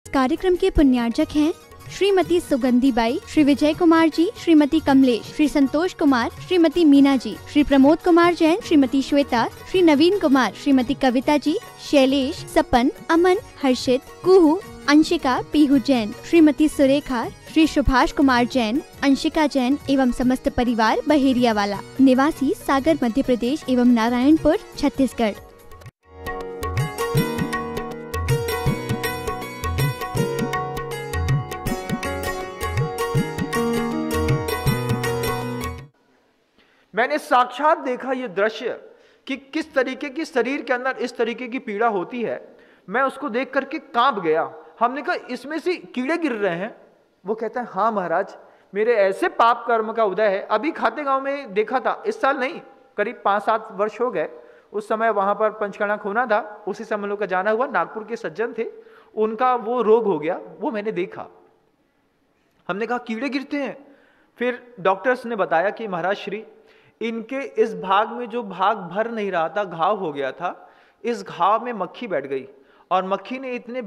कार्यक्रम के पुण्यार्चक हैं श्रीमती सुगंधी बाई, श्री विजय कुमार जी, श्रीमती कमलेश, श्री संतोष कुमार, श्रीमती मीना जी, श्री प्रमोद कुमार जैन, श्रीमती श्वेता, श्री नवीन कुमार, श्रीमती कविता जी, शैलेश, सपन, अमन, हर्षित, कुहू, अंशिका, पीहू जैन, श्रीमती सुरेखा, श्री सुभाष कुमार जैन, अंशिका जैन एवं समस्त परिवार बहेरिया वाला, निवासी सागर मध्य प्रदेश एवं नारायणपुर छत्तीसगढ़। मैंने साक्षात देखा ये दृश्य कि किस तरीके की शरीर के अंदर इस तरीके की पीड़ा होती है। मैं उसको देख करके कांप गया। हमने कहा इसमें से कीड़े गिर रहे हैं। वो कहता है हाँ महाराज, मेरे ऐसे पाप कर्म का उदय है। अभी खाते गांव में देखा था, इस साल नहीं, करीब 5-7 वर्ष हो गए। उस समय वहां पर पंचकर्णा खोना था, उसी समय हम लोग का जाना हुआ। नागपुर के सज्जन थे, उनका वो रोग हो गया, वो मैंने देखा। हमने कहा कीड़े गिरते हैं। फिर डॉक्टर्स ने बताया कि महाराज श्री, इनके इस भाग में जो भाग भर नहीं रहा था, घाव हो गया था, इस घाव में मक्खी बैठ गई और मक्खी ने इतने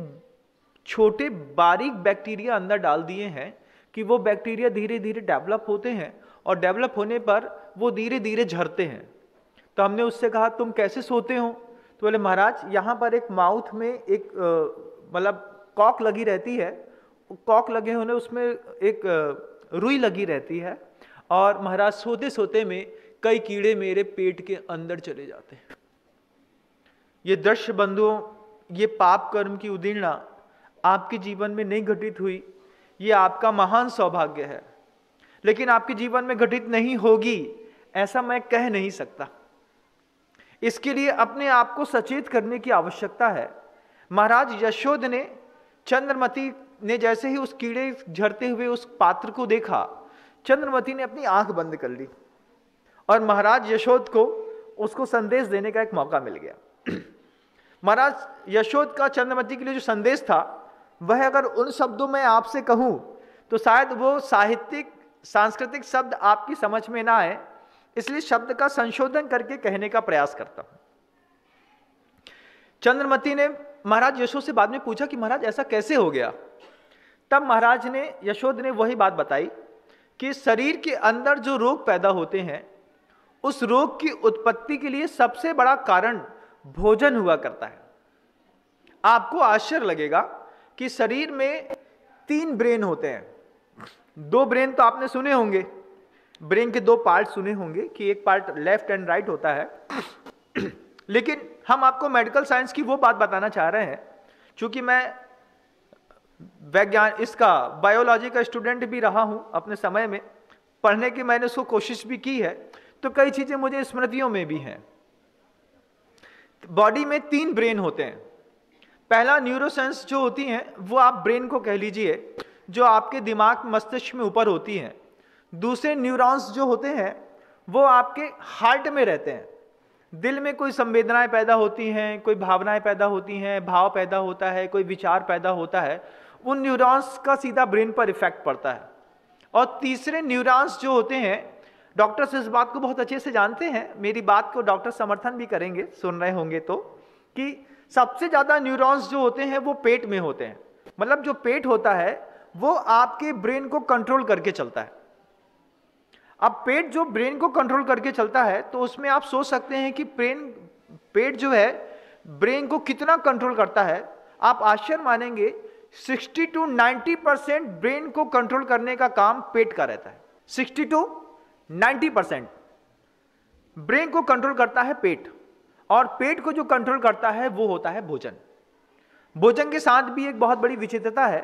छोटे बारीक बैक्टीरिया अंदर डाल दिए हैं कि वो बैक्टीरिया धीरे धीरे डेवलप होते हैं और डेवलप होने पर वो धीरे धीरे झरते हैं। तो हमने उससे कहा तुम कैसे सोते हो? तो बोले महाराज यहाँ पर एक माउथ में एक मतलब कॉक लगी रहती है, कॉक लगे होने उसमें एक रुई लगी रहती है और महाराज सोते सोते में कई कीड़े मेरे पेट के अंदर चले जाते हैं। ये दृश्य बंधुओं, ये पाप कर्म की उदीर्णा आपके जीवन में नहीं घटित हुई, ये आपका महान सौभाग्य है, लेकिन आपके जीवन में घटित नहीं होगी ऐसा मैं कह नहीं सकता। इसके लिए अपने आप को सचेत करने की आवश्यकता है। महाराज यशोद ने, चंद्रमती ने जैसे ही उस कीड़े झरते हुए उस पात्र को देखा, चंद्रमती ने अपनी आंख बंद कर ली और महाराज यशोद को उसको संदेश देने का एक मौका मिल गया। महाराज यशोद का चंद्रमती के लिए जो संदेश था, वह अगर उन शब्दों में आपसे कहूं तो शायद वो साहित्यिक सांस्कृतिक शब्द आपकी समझ में ना आए, इसलिए शब्द का संशोधन करके कहने का प्रयास करता हूं। चंद्रमती ने महाराज यशोद से बाद में पूछा कि महाराज ऐसा कैसे हो गया? तब महाराज ने, यशोद ने वही बात बताई कि शरीर के अंदर जो रोग पैदा होते हैं, उस रोग की उत्पत्ति के लिए सबसे बड़ा कारण भोजन हुआ करता है। आपको आश्चर्य लगेगा कि शरीर में 3 ब्रेन होते हैं। 2 ब्रेन तो आपने सुने होंगे, ब्रेन के 2 पार्ट सुने होंगे कि एक पार्ट लेफ्ट एंड राइट होता है। लेकिन हम आपको मेडिकल साइंस की वो बात बताना चाह रहे हैं, क्योंकि मैं वैज्ञान इसका बायोलॉजी का स्टूडेंट भी रहा हूं अपने समय में, पढ़ने की मैंने उसको कोशिश भी की है, तो कई चीजें मुझे स्मृतियों में भी हैं। बॉडी में 3 ब्रेन होते हैं। पहला न्यूरोसाइंस जो होती हैं वो आप ब्रेन को कह लीजिए, जो आपके दिमाग मस्तिष्क में ऊपर होती हैं। दूसरे न्यूरॉन्स जो होते हैं वो आपके हार्ट में रहते हैं। दिल में कोई संवेदनाएं पैदा होती हैं, कोई भावनाएं पैदा होती हैं, भाव पैदा होता है, कोई विचार पैदा होता है, उन न्यूरॉन्स का सीधा ब्रेन पर इफेक्ट पड़ता है। और तीसरे न्यूरॉन्स जो होते हैं, डॉक्टर्स इस बात को बहुत अच्छे से जानते हैं, मेरी बात को डॉक्टर समर्थन भी करेंगे, सुन रहे होंगे तो, कि सबसे ज्यादा न्यूरॉन्स जो होते हैं वो पेट में होते हैं। मतलब जो पेट होता है वो आपके ब्रेन को कंट्रोल करके चलता है। अब पेट जो ब्रेन को कंट्रोल करके चलता है, तो उसमें आप सोच सकते हैं कि पेट जो है ब्रेन को कितना कंट्रोल करता है। आप आश्चर्य मानेंगे, 60 to 90% ब्रेन को कंट्रोल करने का काम पेट का रहता है। 60 to 90% ब्रेन को कंट्रोल करता है पेट, और पेट को जो कंट्रोल करता है वो होता है भोजन। भोजन के साथ भी एक बहुत बड़ी विचित्रता है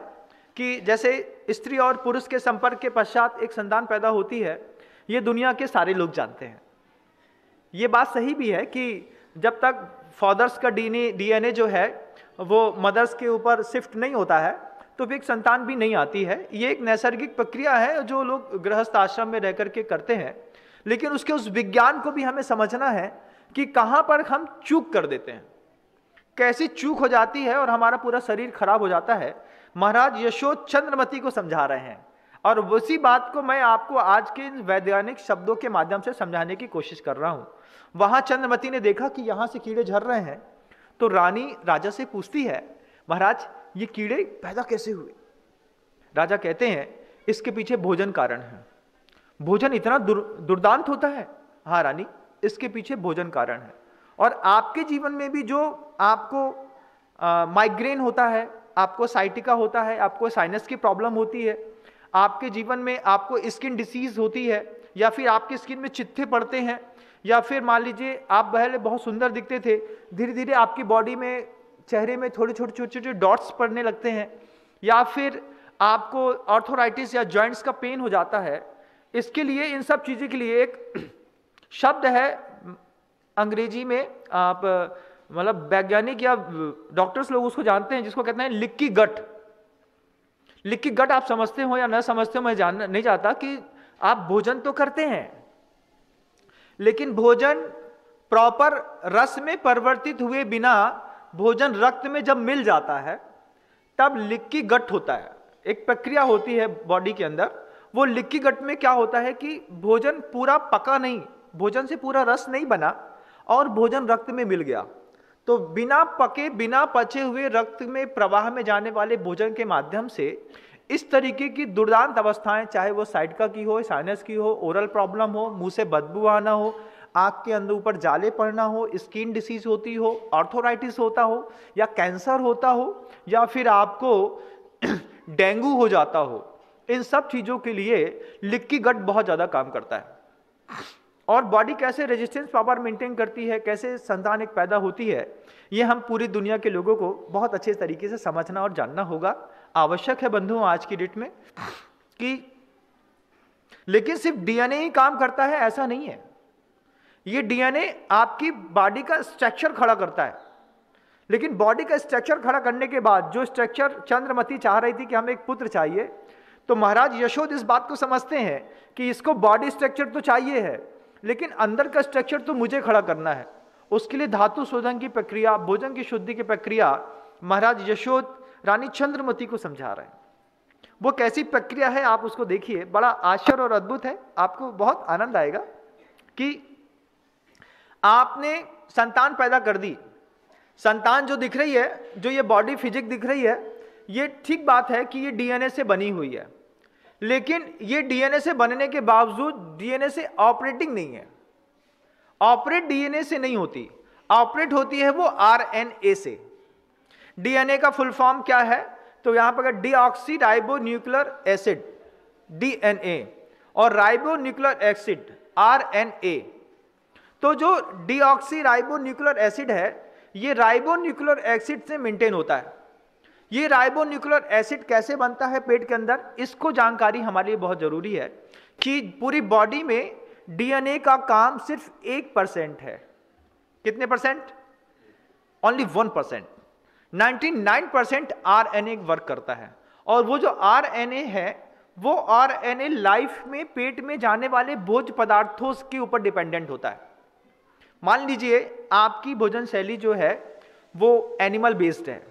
कि जैसे स्त्री और पुरुष के संपर्क के पश्चात एक संतान पैदा होती है, ये दुनिया के सारे लोग जानते हैं। ये बात सही भी है कि जब तक फादर्स का डीएनए जो है वो मदर्स के ऊपर शिफ्ट नहीं होता है, तो फिर एक संतान भी नहीं आती है। ये एक नैसर्गिक प्रक्रिया है जो लोग गृहस्थ आश्रम में रह करके करते हैं। लेकिन उसके उस विज्ञान को भी हमें समझना है कि कहां पर हम चूक कर देते हैं, कैसी चूक हो जाती है और हमारा पूरा शरीर खराब हो जाता है। महाराज यशोद चंद्रमती को समझा रहे हैं, और उसी बात को मैं आपको आज के वैज्ञानिक शब्दों के माध्यम से समझाने की कोशिश कर रहा हूं। वहां चंद्रमती ने देखा कि यहां से कीड़े झर रहे हैं, तो रानी राजा से पूछती है, महाराज ये कीड़े पैदा कैसे हुए? राजा कहते हैं इसके पीछे भोजन कारण है। भोजन इतना दुर्दांत होता है? हाँ रानी, इसके पीछे भोजन कारण है। और आपके जीवन में भी जो आपको माइग्रेन होता है, आपको साइटिका होता है, आपको साइनस की प्रॉब्लम होती है, आपके जीवन में आपको स्किन डिसीज होती है, या फिर आपकी स्किन में चित्थे पड़ते हैं, या फिर मान लीजिए आप पहले बहुत सुंदर दिखते थे, धीरे धीरे आपकी बॉडी में, चेहरे में थोड़े छोटे छोटे छोटे डॉट्स पड़ने लगते हैं, या फिर आपको आर्थराइटिस या जॉइंट्स का पेन हो जाता है। इसके लिए, इन सब चीज़ों के लिए एक शब्द है अंग्रेजी में, आप मतलब वैज्ञानिक या डॉक्टर्स लोग उसको जानते हैं, जिसको कहते हैं लिक्की गट। लिक्की गट आप समझते हो या न समझते हो मैं जानना नहीं चाहता, कि आप भोजन तो करते हैं, लेकिन भोजन प्रॉपर रस में परिवर्तित हुए बिना भोजन रक्त में जब मिल जाता है तब लिक्की गट होता है। एक प्रक्रिया होती है बॉडी के अंदर, वो लिक्की गट में क्या होता है कि भोजन पूरा पका नहीं, भोजन से पूरा रस नहीं बना और भोजन रक्त में मिल गया, तो बिना पके बिना पचे हुए रक्त में प्रवाह में जाने वाले भोजन के माध्यम से इस तरीके की दुर्दांत अवस्थाएं, चाहे वो साइटिका की हो, साइनस की हो, ओरल प्रॉब्लम हो, मुंह से बदबू आना हो, आँख के अंदर ऊपर जाले पड़ना हो, स्किन डिसीज होती हो, आर्थराइटिस होता हो, या कैंसर होता हो, या फिर आपको डेंगू हो जाता हो, इन सब चीज़ों के लिए लिक्की गट बहुत ज़्यादा काम करता है। और बॉडी कैसे रेजिस्टेंस पावर मेंटेन करती है, कैसे संतान एक पैदा होती है, ये हम पूरी दुनिया के लोगों को बहुत अच्छे तरीके से समझना और जानना होगा। आवश्यक है बंधुओं आज की डेट में कि, लेकिन सिर्फ डीएनए ही काम करता है ऐसा नहीं है। ये डीएनए आपकी बॉडी का स्ट्रक्चर खड़ा करता है, लेकिन बॉडी का स्ट्रक्चर खड़ा करने के बाद, जो स्ट्रक्चर चंद्रमती चाह रही थी कि हमें एक पुत्र चाहिए, तो महाराज यशोद इस बात को समझते हैं कि इसको बॉडी स्ट्रक्चर तो चाहिए है, लेकिन अंदर का स्ट्रक्चर तो मुझे खड़ा करना है। उसके लिए धातु शोधन की प्रक्रिया, भोजन की शुद्धि की प्रक्रिया महाराज यशोद रानी चंद्रमती को समझा रहे हैं। वो कैसी प्रक्रिया है आप उसको देखिए, बड़ा आश्चर्य और अद्भुत है, आपको बहुत आनंद आएगा कि आपने संतान पैदा कर दी। संतान जो दिख रही है, जो ये बॉडी फिजिक दिख रही है, ये ठीक बात है कि ये डीएनए से बनी हुई है, लेकिन ये डीएनए से बनने के बावजूद डीएनए से ऑपरेटिंग नहीं है। ऑपरेट डीएनए से नहीं होती, ऑपरेट होती है वो आरएनए से। डीएनए का फुल फॉर्म क्या है? तो यहां पर deoxy ribo nuclear acid DNA और राइबो न्यूक्लियर एसिड आरएनए। तो जो डीऑक्सी राइबो न्यूक्लियर एसिड है, ये राइबो न्यूक्लियर एसिड से मेंटेन होता है। ये राइबो न्यूक्लियर एसिड कैसे बनता है पेट के अंदर, इसको जानकारी हमारे लिए बहुत जरूरी है कि पूरी बॉडी में डीएनए का काम सिर्फ 1% है। कितने परसेंट? ओनली 1%। 99% आरएनए वर्क करता है। और वो जो आरएनए है, वो आरएनए लाइफ में पेट में जाने वाले भोज्य पदार्थों के ऊपर डिपेंडेंट होता है। मान लीजिए आपकी भोजन शैली जो है वो एनिमल बेस्ड है,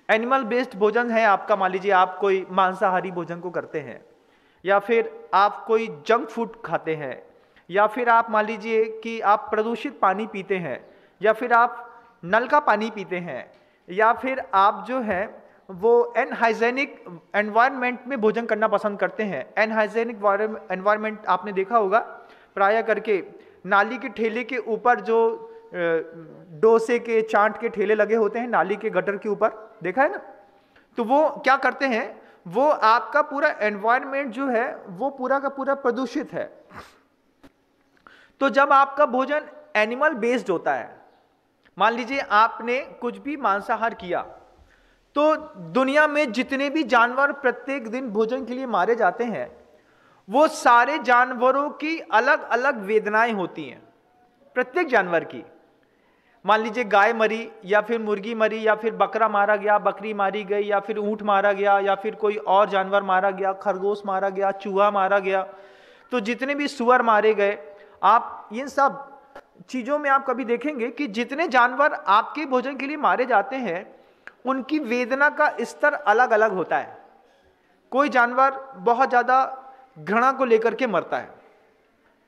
एनिमल बेस्ड भोजन है आपका। मान लीजिए आप कोई मांसाहारी भोजन को करते हैं, या फिर आप कोई जंक फूड खाते हैं, या फिर आप मान लीजिए कि आप प्रदूषित पानी पीते हैं, या फिर आप नल का पानी पीते हैं, या फिर आप जो है वो अनहाइजेनिक एनवायरनमेंट में भोजन करना पसंद करते हैं। अनहाइजेनिक एनवायरनमेंट आपने देखा होगा, प्रायः करके नाली के ठेले के ऊपर जो डोसे के चाट के ठेले लगे होते हैं नाली के गटर के ऊपर, देखा है ना? तो वो क्या करते हैं, वो आपका पूरा एनवायरनमेंट जो है वो पूरा का पूरा प्रदूषित है। तो जब आपका भोजन एनिमल बेस्ड होता है, मान लीजिए आपने कुछ भी मांसाहार किया, तो दुनिया में जितने भी जानवर प्रत्येक दिन भोजन के लिए मारे जाते हैं, वो सारे जानवरों की अलग अलग वेदनाएं होती हैं, प्रत्येक जानवर की। मान लीजिए गाय मरी, या फिर मुर्गी मरी, या फिर बकरा मारा गया, बकरी मारी गई, या फिर ऊंट मारा गया, या फिर कोई और जानवर मारा गया, खरगोश मारा गया, चूहा मारा गया, तो जितने भी सुअर मारे गए, आप इन सब चीज़ों में आप कभी देखेंगे कि जितने जानवर आपके भोजन के लिए मारे जाते हैं, उनकी वेदना का स्तर अलग अलग होता है। कोई जानवर बहुत ज़्यादा घृणा को लेकर के मरता है,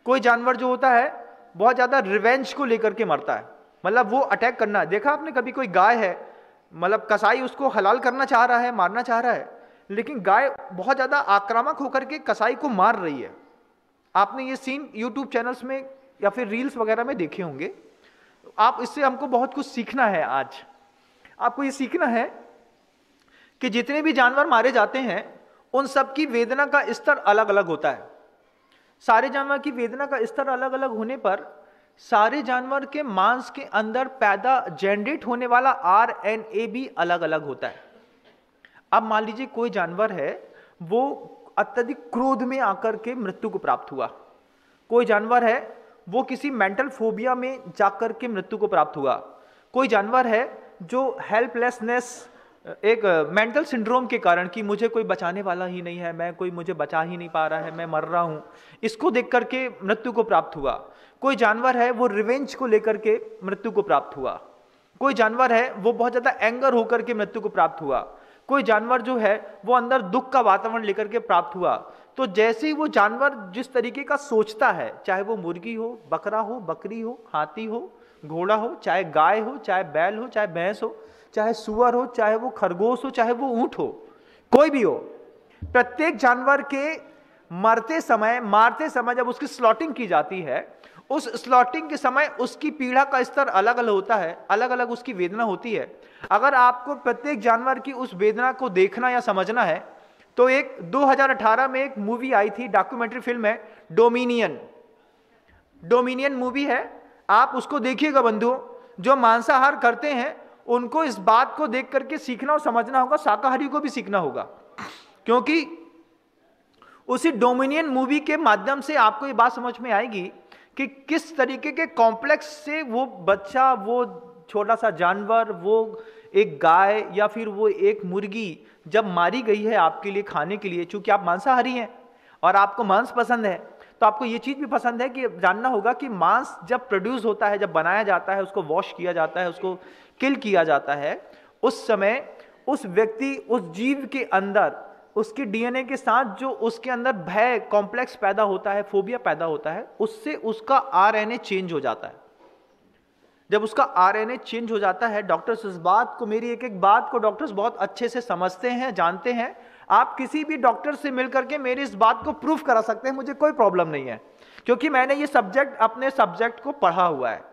कोई जानवर जो होता है बहुत ज़्यादा रिवेंज को लेकर के मरता है, मतलब वो अटैक करना। देखा आपने कभी कोई गाय है, मतलब कसाई उसको हलाल करना चाह रहा है, मारना चाह रहा है, लेकिन गाय बहुत ज्यादा आक्रामक होकर के कसाई को मार रही है। आपने ये सीन यूट्यूब चैनल्स में या फिर रील्स वगैरह में देखे होंगे। आप इससे हमको बहुत कुछ सीखना है। आज आपको ये सीखना है कि जितने भी जानवर मारे जाते हैं उन सब की वेदना का स्तर अलग अलग होता है। सारे जानवर की वेदना का स्तर अलग अलग होने पर सारे जानवर के मांस के अंदर पैदा जनरेट होने वाला RNA भी अलग अलग होता है। अब मान लीजिए कोई जानवर है, वो अत्यधिक क्रोध में आकर के मृत्यु को प्राप्त हुआ। कोई जानवर है वो किसी मेंटल फोबिया में जाकर के मृत्यु को प्राप्त हुआ। कोई जानवर है जो हेल्पलेसनेस, एक मेंटल सिंड्रोम के कारण कि मुझे कोई बचाने वाला ही नहीं है, मैं कोई मुझे बचा ही नहीं पा रहा है, मैं मर रहा हूं, इसको देख करके मृत्यु को प्राप्त हुआ। कोई जानवर है वो रिवेंज को लेकर के मृत्यु को प्राप्त हुआ। कोई जानवर है वो बहुत ज्यादा एंगर होकर के मृत्यु को प्राप्त हुआ। कोई जानवर जो है वो अंदर दुख का वातावरण लेकर के प्राप्त हुआ। तो जैसे ही वो जानवर जिस तरीके का सोचता है, चाहे वो मुर्गी हो, बकरा हो, बकरी हो, हाथी हो, घोड़ा हो, चाहे गाय हो, चाहे बैल हो, चाहे भैंस हो, चाहे सुअर हो, चाहे वो खरगोश हो, चाहे वो ऊंट हो, कोई भी हो, प्रत्येक जानवर के मारते समय जब उसकी स्लॉटिंग की जाती है, उस स्लॉटिंग के समय उसकी पीड़ा का स्तर अलग अलग होता है, अलग अलग उसकी वेदना होती है। अगर आपको प्रत्येक जानवर की उस वेदना को देखना या समझना है तो एक 2018 में एक मूवी आई थी, डॉक्यूमेंट्री फिल्म है, डोमिनियन मूवी है। आप उसको देखिएगा बंधुओं। जो मांसाहार करते हैं उनको इस बात को देख करके सीखना और समझना होगा, शाकाहारी को भी सीखना होगा, क्योंकि उसी डोमिनियन मूवी के माध्यम से आपको ये बात समझ में आएगी कि किस तरीके के कॉम्प्लेक्स से वो बच्चा, वो छोटा सा जानवर, वो एक गाय या फिर वो एक मुर्गी जब मारी गई है आपके लिए खाने के लिए, चूंकि आप मांसाहारी हैं और आपको मांस पसंद है, तो आपको ये चीज भी पसंद है कि जानना होगा कि मांस जब प्रोड्यूस होता है, जब बनाया जाता है, उसको वॉश किया जाता है, उसको किल किया जाता है, उस समय उस व्यक्ति, उस जीव के अंदर, उसके DNA के साथ जो उसके अंदर भय कॉम्प्लेक्स पैदा होता है, फोबिया पैदा होता है, उससे उसका RNA चेंज हो जाता है। जब उसका RNA चेंज हो जाता है, डॉक्टर्स इस बात को, मेरी एक एक बात को डॉक्टर्स बहुत अच्छे से समझते हैं, जानते हैं। आप किसी भी डॉक्टर से मिलकर के मेरी इस बात को प्रूफ करा सकते हैं, मुझे कोई प्रॉब्लम नहीं है, क्योंकि मैंने ये सब्जेक्ट, अपने सब्जेक्ट को पढ़ा हुआ है,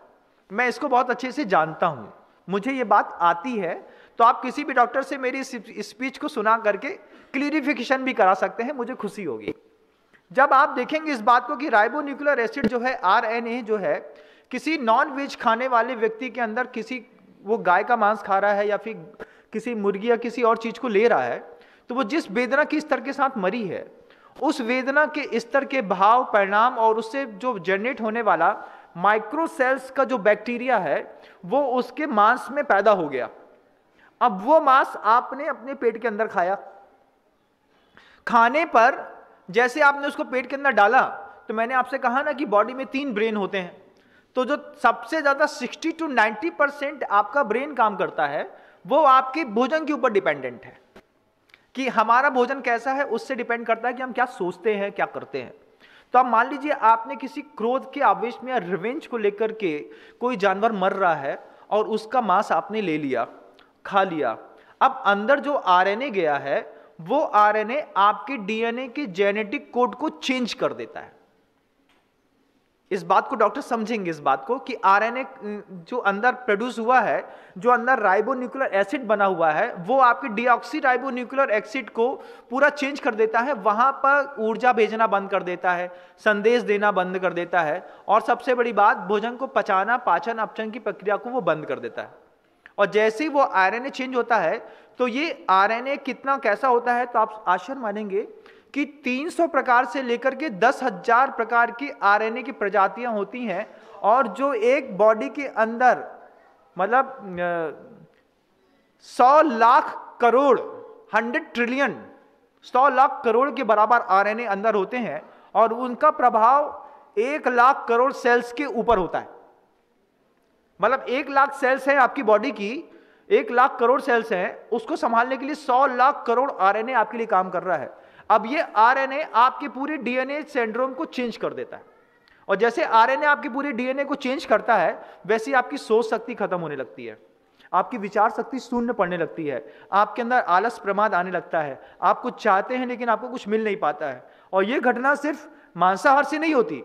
मैं इसको बहुत अच्छे से जानता हूं, मुझे ये बात आती है। तो आप किसी भी डॉक्टर से मेरी स्पीच को सुना करके क्लियरिफिकेशन भी करा सकते हैं, मुझे खुशी होगी। जब आप देखेंगे इस बात को कि राइबोन्यूक्लियर एसिड जो है, RNA जो है, किसी नॉन वेज खाने वाले व्यक्ति के अंदर, किसी, वो गाय का मांस खा रहा है या फिर किसी मुर्गी या किसी और चीज को ले रहा है, तो वो जिस वेदना के स्तर के साथ मरी है, उस वेदना के स्तर के भाव, परिणाम और उससे जो जनरेट होने वाला माइक्रोसेल्स का जो बैक्टीरिया है, वो उसके मांस में पैदा हो गया। अब वो मांस आपने अपने पेट के अंदर खाया, खाने पर जैसे आपने उसको पेट के अंदर डाला, तो मैंने आपसे कहा ना कि बॉडी में 3 ब्रेन होते हैं, तो जो सबसे ज्यादा 60 to 90% आपका ब्रेन काम करता है, वो आपके भोजन के ऊपर डिपेंडेंट है। कि हमारा भोजन कैसा है उससे डिपेंड करता है कि हम क्या सोचते हैं, क्या करते हैं। तो अब मान लीजिए आपने किसी क्रोध के आवेश में या रिवेंज को लेकर के, कोई जानवर मर रहा है और उसका मांस आपने ले लिया, खा लिया। अब अंदर जो RNA गया है, वो RNA आपके DNA के जेनेटिक कोड को चेंज कर देता है। इस बात को डॉक्टर समझेंगे, इस बात को कि RNA जो अंदर प्रोड्यूस हुआ है, जो अंदर राइबोन्यूक्लियर एसिड बना हुआ है, वो आपके डीऑक्सी राइबोन्यूक्लियर एसिड को पूरा चेंज कर देता है, वहां पर ऊर्जा भेजना बंद कर देता है, संदेश देना बंद कर देता है, और सबसे बड़ी बात, भोजन को पचाना, पाचन अपचन की प्रक्रिया को वो बंद कर देता है। और जैसे ही वो RNA चेंज होता है, तो ये RNA कितना कैसा होता है, तो आप आश्चर्य मानेंगे कि 300 प्रकार से लेकर के 10,000 प्रकार की RNA की प्रजातियां होती हैं। और जो एक बॉडी के अंदर, मतलब 100 लाख करोड़, 100 ट्रिलियन, 100 लाख करोड़ के बराबर RNA अंदर होते हैं, और उनका प्रभाव 1 लाख करोड़ सेल्स के ऊपर होता है। मतलब 1 लाख सेल्स है आपकी बॉडी की, 1 लाख करोड़ सेल्स हैं, उसको संभालने के लिए 100 लाख करोड़ RNA आपके लिए काम कर रहा है। अब ये RNA आपके पूरे DNA सिंड्रोम को चेंज कर देता है, और जैसे RNA आपके पूरे DNA को चेंज करता है, वैसे आपकी सोच शक्ति खत्म होने लगती है। आपकी विचार शक्ति शून्य पड़ने लगती है, आपके अंदर आलस प्रमाद आने लगता है, आप कुछ चाहते हैं लेकिन आपको कुछ मिल नहीं पाता है। और ये घटना सिर्फ मांसाहार से नहीं होती,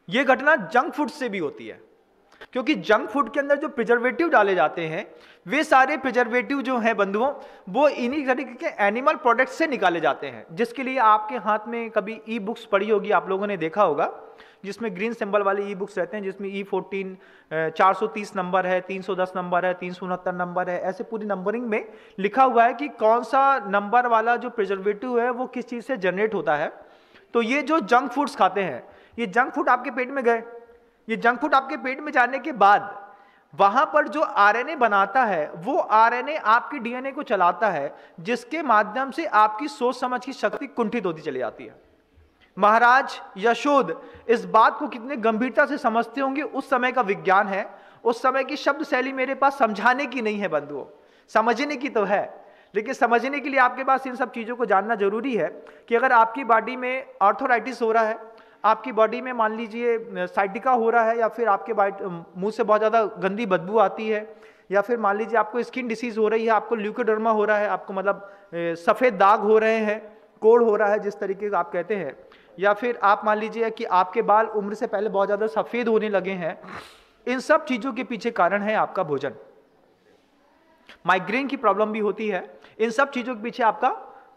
ये घटना जंक फूड से भी होती है, क्योंकि जंक फूड के अंदर जो प्रिजर्वेटिव डाले जाते हैं वे सारे प्रिजर्वेटिव जो हैं बंधुओं, वो इन्हीं तरीके के एनिमल प्रोडक्ट्स से निकाले जाते हैं, जिसके लिए आपके हाथ में कभी ई बुक्स पढ़ी होगी, आप लोगों ने देखा होगा, जिसमें ग्रीन सिंबल वाले ई बुक्स रहते हैं, जिसमें E14 430 नंबर है, 310 नंबर है, 369 नंबर है, ऐसे पूरी नंबरिंग में लिखा हुआ है कि कौन सा नंबर वाला जो प्रिजर्वेटिव है वो किस चीज़ से जनरेट होता है। तो ये जो जंक फूड्स खाते हैं, ये जंक फूड आपके पेट में गए, ये जंक फूड आपके पेट में जाने के बाद वहां पर जो आरएनए बनाता है वो आरएनए आपके डीएनए को चलाता है, जिसके माध्यम से आपकी सोच समझ की शक्ति कुंठित होती चली जाती है। महाराज यशोद इस बात को कितने गंभीरता से समझते होंगे, उस समय का विज्ञान है, उस समय की शब्द शैली मेरे पास समझाने की नहीं है बंधुओं, समझने की तो है, लेकिन समझने के लिए आपके पास इन सब चीजों को जानना जरूरी है कि अगर आपकी बॉडी में आर्थराइटिस हो रहा है, आपकी बॉडी में मान लीजिए साइटिका हो रहा है, या फिर आपके मुंह से बहुत ज़्यादा गंदी बदबू आती है, या फिर मान लीजिए आपको स्किन डिसीज हो रही है, आपको ल्यूकोडर्मा हो रहा है, आपको मतलब सफ़ेद दाग हो रहे हैं, कोढ़ हो रहा है जिस तरीके का आप कहते हैं, या फिर आप मान लीजिए कि आपके बाल उम्र से पहले बहुत ज़्यादा सफ़ेद होने लगे हैं, इन सब चीज़ों के पीछे कारण है आपका भोजन। माइग्रेन की प्रॉब्लम भी होती है, इन सब चीज़ों के पीछे आपका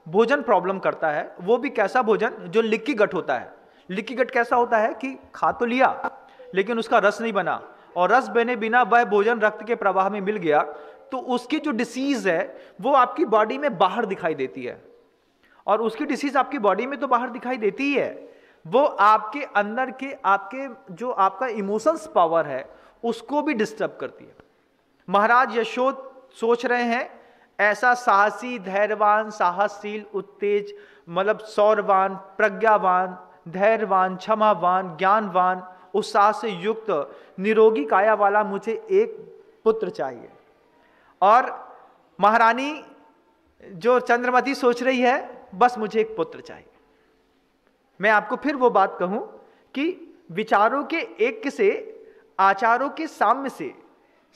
भोजन प्रॉब्लम करता है। वो भी कैसा भोजन, जो लिक्की गट होता है। लिक्की गट कैसा होता है कि खा तो लिया लेकिन उसका रस नहीं बना, और रस बने बिना वह भोजन रक्त के प्रवाह में मिल गया, तो उसकी जो डिसीज है वो आपकी बॉडी में बाहर दिखाई देती है, और उसकी डिसीज आपकी बॉडी में तो बाहर दिखाई देती ही है, वो आपके अंदर के आपके जो आपका इमोशंस पावर है उसको भी डिस्टर्ब करती है। महाराज यशोद सोच रहे हैं ऐसा साहसी, धैर्यवान, साहसशील, उत्तेज, मतलब सौरवान, प्रज्ञावान, धैर्यवान, क्षमावान, ज्ञानवान, उत्साह से युक्त, निरोगी काया वाला मुझे एक पुत्र चाहिए। और महारानी जो चंद्रमती सोच रही है, बस मुझे एक पुत्र चाहिए। मैं आपको फिर वो बात कहूं कि विचारों के ऐक्य से, आचारों के साम्य से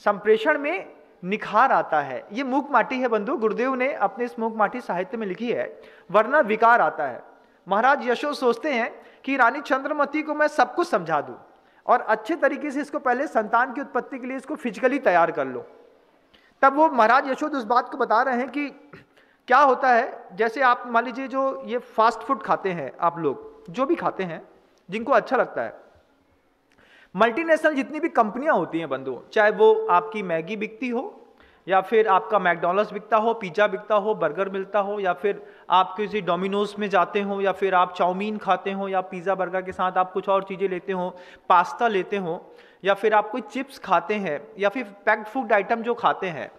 संप्रेषण में निखार आता है। ये मूक माटी है बंधु, गुरुदेव ने अपने इस मूक माटी साहित्य में लिखी है, वरना विकार आता है। महाराज यशोद सोचते हैं कि रानी चंद्रमती को मैं सब कुछ समझा दूं और अच्छे तरीके से इसको पहले संतान की उत्पत्ति के लिए इसको फिजिकली तैयार कर लो। तब वो महाराज यशोद उस बात को बता रहे हैं कि क्या होता है, जैसे आप मान लीजिए जो ये फास्ट फूड खाते हैं, आप लोग जो भी खाते हैं जिनको अच्छा लगता है, मल्टीनेशनल जितनी भी कंपनियां होती हैं बंधुओं, चाहे वो आपकी मैगी बिकती हो, या फिर आपका मैकडॉनल्ड्स बिकता हो, पिज्ज़ा बिकता हो, बर्गर मिलता हो, या फिर आप किसी डोमिनोज में जाते हो, या फिर आप चाउमीन खाते हो, या पिज़्ज़ा बर्गर के साथ आप कुछ और चीज़ें लेते हो, पास्ता लेते हो, या फिर आप कोई चिप्स खाते हैं, या फिर पैक्ड फूड आइटम जो खाते हैं,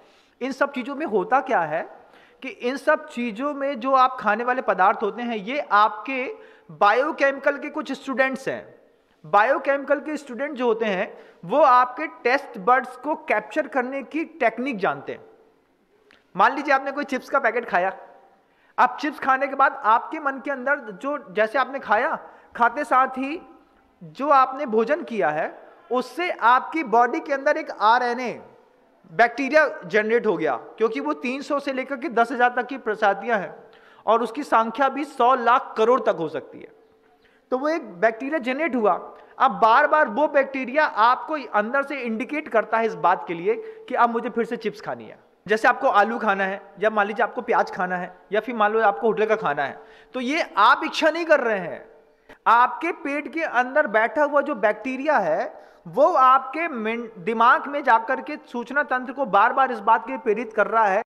इन सब चीज़ों में होता क्या है कि इन सब चीज़ों में जो आप खाने वाले पदार्थ होते हैं, ये आपके बायोकेमिकल के कुछ स्टूडेंट्स हैं। बायोकेमिकल के स्टूडेंट जो होते हैं वो आपके टेस्ट बड्स को कैप्चर करने की टेक्निक जानते हैं। मान लीजिए आपने कोई चिप्स का पैकेट खाया, आप चिप्स खाने के बाद आपके मन के अंदर जो, जैसे आपने खाया, खाते साथ ही जो आपने भोजन किया है उससे आपकी बॉडी के अंदर एक आरएनए बैक्टीरिया जनरेट हो गया, क्योंकि वो 300 से लेकर के 10,000 तक की प्रजातियां हैं और उसकी संख्या भी 100 लाख करोड़ तक हो सकती है। तो वो एक बैक्टीरिया जनरेट हुआ। अब बार बार वो बैक्टीरिया आपको अंदर से इंडिकेट करता है इस बात के लिए कि अब मुझे फिर से चिप्स खानी है। जैसे आपको आलू खाना है, या मान लीजिए आपको प्याज खाना है, या फिर मान लो आपको होटल का खाना है, तो ये आप इच्छा नहीं कर रहे हैं, आपके पेट के अंदर बैठा हुआ जो बैक्टीरिया है वो आपके दिमाग में जाकर के सूचना तंत्र को बार बार इस बात के लिए प्रेरित कर रहा है।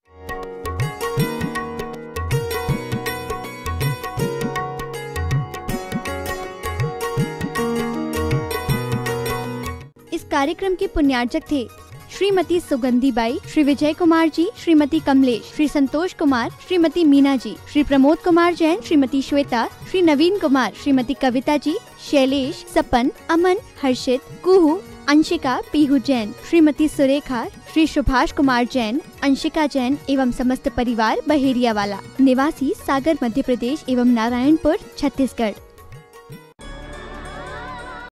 इस कार्यक्रम के पुण्यार्चक थे श्रीमती सुगंधी बाई, श्री विजय कुमार जी, श्रीमती कमलेश, श्री संतोष कुमार, श्रीमती मीना जी, श्री प्रमोद कुमार जैन, श्रीमती श्वेता, श्री नवीन कुमार, श्रीमती कविता जी, शैलेश, सपन, अमन, हर्षित, कुहू, अंशिका, पीहू जैन, श्रीमती सुरेखा, श्री सुभाष कुमार जैन, अंशिका जैन एवं समस्त परिवार बहेरिया वाला, निवासी सागर मध्य प्रदेश एवं नारायणपुर छत्तीसगढ़।